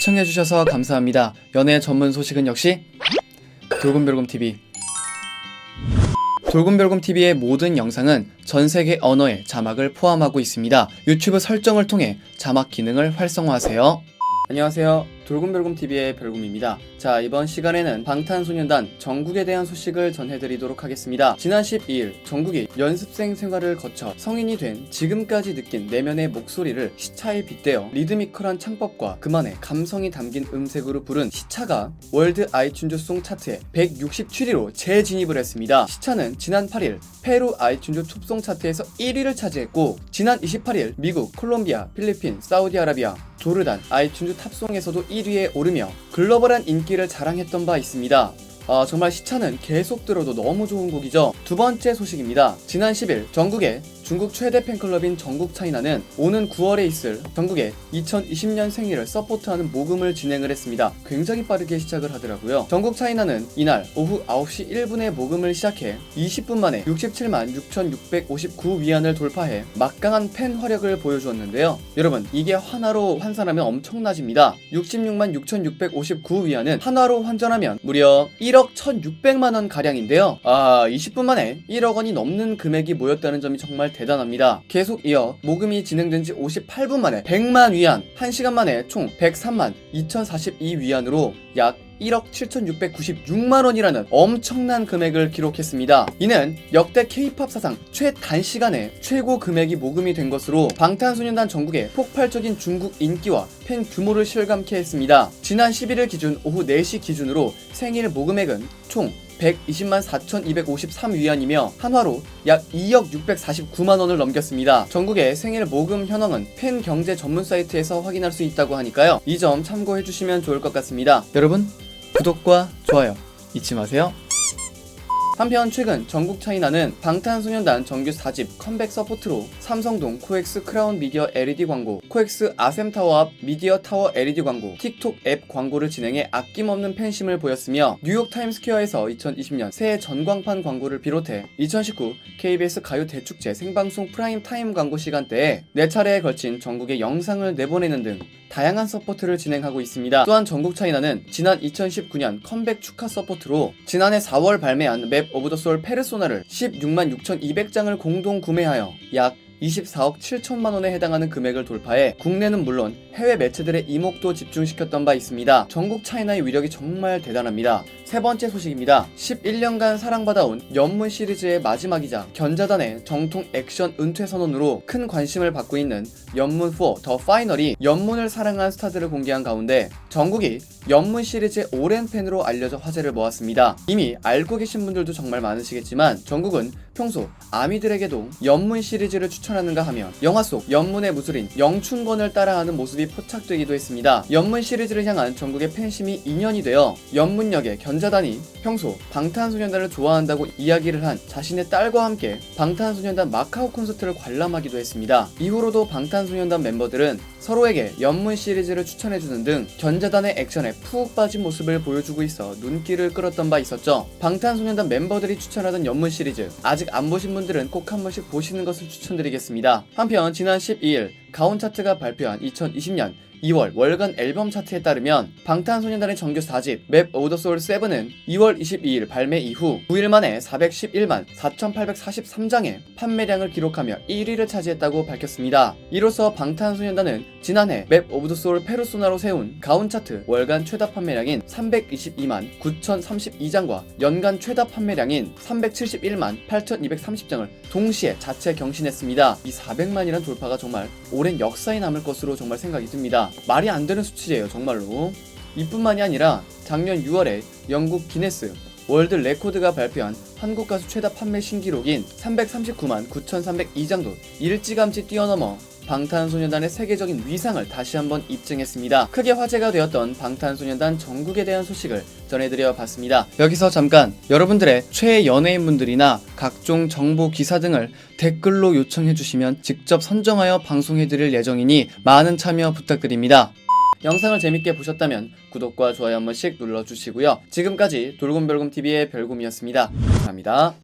시청해주셔서 감사합니다. 연애 전문 소식은 역시 돌곰별곰TV. 돌곰별곰TV의 모든 영상은 전세계 언어의 자막을 포함하고 있습니다. 유튜브 설정을 통해 자막 기능을 활성화하세요. 안녕하세요. 돌곰별곰TV의 별곰입니다. 자, 이번 시간에는 방탄소년단 정국에 대한 소식을 전해드리도록 하겠습니다. 지난 12일 정국이 연습생 생활을 거쳐 성인이 된 지금까지 느낀 내면의 목소리를 시차에 빗대어 리드미컬한 창법과 그만의 감성이 담긴 음색으로 부른 시차가 월드 아이튠즈 송 차트에 167위로 재진입을 했습니다. 시차는 지난 8일 페루 아이튠즈 톱송 차트에서 1위를 차지했고, 지난 28일 미국, 콜롬비아, 필리핀, 사우디아라비아, 조르단 아이튠즈 탑송에서도 1위에 오르며 글로벌한 인기를 자랑했던 바 있습니다. 정말 시차는 계속 들어도 너무 좋은 곡이죠. 두 번째 소식입니다. 지난 10일 정국의 중국 최대 팬클럽인 정국차이나는 오는 9월에 있을 정국의 2020년 생일을 서포트하는 모금을 진행을 했습니다. 굉장히 빠르게 시작을 하더라고요. 정국차이나는 이날 오후 9시 1분에 모금을 시작해 20분 만에 67만 6,659위안을 돌파해 막강한 팬 화력을 보여주었는데요. 여러분, 이게 환화로 환산하면 엄청나집니다. 66만 6,659위안은 한화로 환전하면 무려 1억 1,600만원 가량인데요. 20분 만에 1억 원이 넘는 금액이 모였다는 점이 정말 대단합니다. 계속 이어 모금이 진행된 지 58분 만에 100만 위안, 1시간 만에 총 103만 2,042위안으로 약 1억 7,696만원이라는 엄청난 금액을 기록했습니다. 이는 역대 K-POP 사상 최단시간에 최고 금액이 모금이 된 것으로 방탄소년단 정국의 폭발적인 중국 인기와 팬 규모를 실감케 했습니다. 지난 11일 기준 오후 4시 기준으로 생일 모금액은 총 120만 4,253위안이며 한화로 약 2억 649만원을 넘겼습니다. 전국의 생일 모금 현황은 팬 경제 전문 사이트에서 확인할 수 있다고 하니까요. 이 점 참고해주시면 좋을 것 같습니다. 여러분, 구독과 좋아요 잊지 마세요. 한편 최근 정국차이나는 방탄소년단 정규 4집 컴백 서포트로 삼성동 코엑스 크라운 미디어 LED 광고, 코엑스 아셈타워 앞 미디어 타워 LED 광고, 틱톡 앱 광고를 진행해 아낌없는 팬심을 보였으며 뉴욕 타임스퀘어에서 2020년 새해 전광판 광고를 비롯해 2019 KBS 가요 대축제 생방송 프라임 타임 광고 시간대에 4차례에 걸친 정국의 영상을 내보내는 등 다양한 서포트를 진행하고 있습니다. 또한 정국차이나는 지난 2019년 컴백 축하 서포트로 지난해 4월 발매한 맵 오브 더 소울 페르소나를 16만 6,200장을 공동 구매하여 약 24억 7천만원에 해당하는 금액을 돌파해 국내는 물론 해외 매체들의 이목도 집중시켰던 바 있습니다. 정국차이나의 위력이 정말 대단합니다. 세 번째 소식입니다. 11년간 사랑받아온 연문 시리즈의 마지막이자 견자단의 정통 액션 은퇴 선언으로 큰 관심을 받고 있는 연문4 더 파이널이 연문을 사랑한 스타들을 공개한 가운데 정국이 연문 시리즈의 오랜 팬으로 알려져 화제를 모았습니다. 이미 알고 계신 분들도 정말 많으시겠지만 정국은 평소 아미들에게도 연문 시리즈를 추천하는가 하면 영화 속 연문의 무술인 영춘권을 따라하는 모습이 포착되기도 했습니다. 연문 시리즈를 향한 정국의 팬심이 인연이 되어 연문역의 견자단이 평소 방탄소년단을 좋아한다고 이야기를 한 자신의 딸과 함께 방탄소년단 마카오 콘서트를 관람하기도 했습니다. 이후로도 방탄소년단 멤버들은 서로에게 연문 시리즈를 추천해주는 등 견자단의 액션에 푹 빠진 모습을 보여주고 있어 눈길을 끌었던 바 있었죠. 방탄소년단 멤버들이 추천하던 연문 시리즈, 아직 안 보신 분들은 꼭 한 번씩 보시는 것을 추천드리겠습니다. 한편 지난 12일 가온 차트가 발표한 2020년 2월 월간 앨범 차트에 따르면 방탄소년단의 정규 4집 맵 오브 더 소울 7은 2월 22일 발매 이후 9일 만에 411만 4,843장의 판매량을 기록하며 1위를 차지했다고 밝혔습니다. 이로써 방탄소년단은 지난해 맵 오브 더 소울 페르소나로 세운 가온 차트 월간 최다 판매량인 322만 9,032장과 연간 최다 판매량인 371만 8,230장을 동시에 자체 경신했습니다. 이 400만이란 돌파가 정말 오랜 역사에 남을 것으로 정말 생각이 듭니다. 말이 안 되는 수치예요, 정말로. 이뿐만이 아니라 작년 6월에 영국 기네스 월드 레코드가 발표한 한국 가수 최다 판매 신기록인 339만 9,302장도 일찌감치 뛰어넘어 방탄소년단의 세계적인 위상을 다시 한번 입증했습니다. 크게 화제가 되었던 방탄소년단 정국에 대한 소식을 전해드려 봤습니다. 여기서 잠깐 여러분들의 최애 연예인분들이나 각종 정보 기사 등을 댓글로 요청해주시면 직접 선정하여 방송해드릴 예정이니 많은 참여 부탁드립니다. 영상을 재밌게 보셨다면 구독과 좋아요 한 번씩 눌러주시고요. 지금까지 돌곰별곰TV의 별곰이었습니다. 감사합니다.